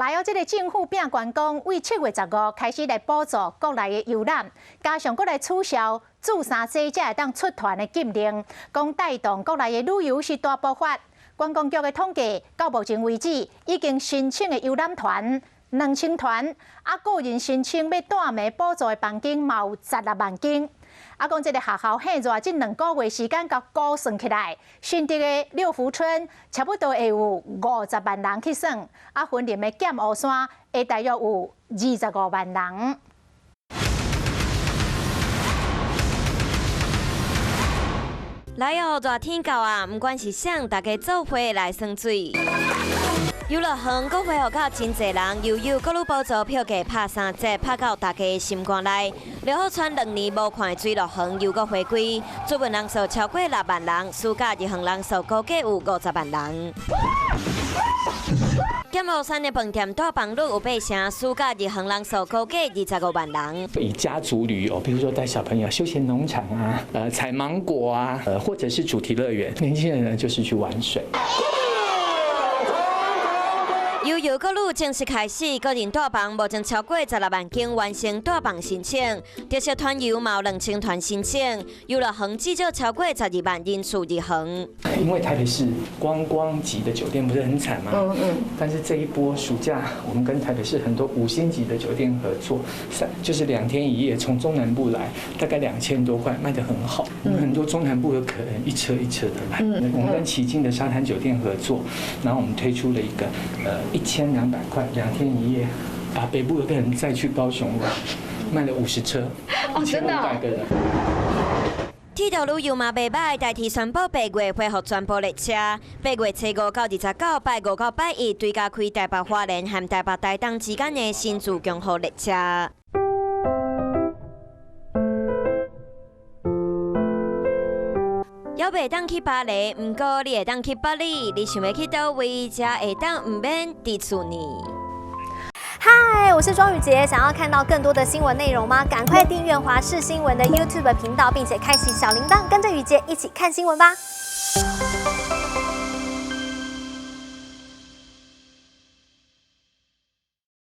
来这个政府并员工为7月15开始来补助国内的游览，加上国来取消自3岁才会当出团的禁令，讲带动国内的旅游是大爆发。观光局的统计，到目前为止，已经申请的游览团2000团，个人申请要带暝补助的房间嘛有16万间。讲这个学校很热，这2个月时间甲估算起来，新竹的六福村差不多会有50万人去算，云林的剑湖山会大约有25万人。来哦，热天到啊，不管是谁，大家做伙来耍水。游乐园阁恢复到真侪人，悠悠阁愈补助票价拍3折，拍到大家的心肝内。刘浩川2年无看的水乐园又阁回归，主文人数超过6万人，暑假日园人数估计有50万人。剑湖山的饭店大房率有8成，暑假日园人数估计25万人。以家族旅游，比如说带小朋友休闲农场啊，采芒果啊，或者是主题乐园，年轻人呢就是去玩水。悠悠阁愈正式开始，个人大房目前超过16万间完成大房申请，特色团游嘛有2000团申请，游乐园至少超过12万人次入园。因为台北市观光级的酒店不是很惨吗？但是这一波暑假，我们跟台北市很多5星级的酒店合作，就是2天1夜，从中南部来，大概2000多块，卖得很好。我们很多中南部的客人一车一车的来。我们跟旗津的沙滩酒店合作，然后我们推出了一个1200块2天1夜，北部有个人再去高雄玩，卖了50车，1500个人。铁道旅游嘛袂歹，代替宣布8月恢复全部列车。8月初5到29，拜5到拜1对加开台北花莲和台北台东之间的新自强号列车。还袂当去巴黎，不过你会当去巴黎。你想要去倒位，才会当唔免伫厝呢？嗨，我是庄宇杰，想要看到更多的新闻内容吗？赶快订阅华视新闻的 YouTube 频道，并且开启小铃铛，跟着宇杰一起看新闻吧。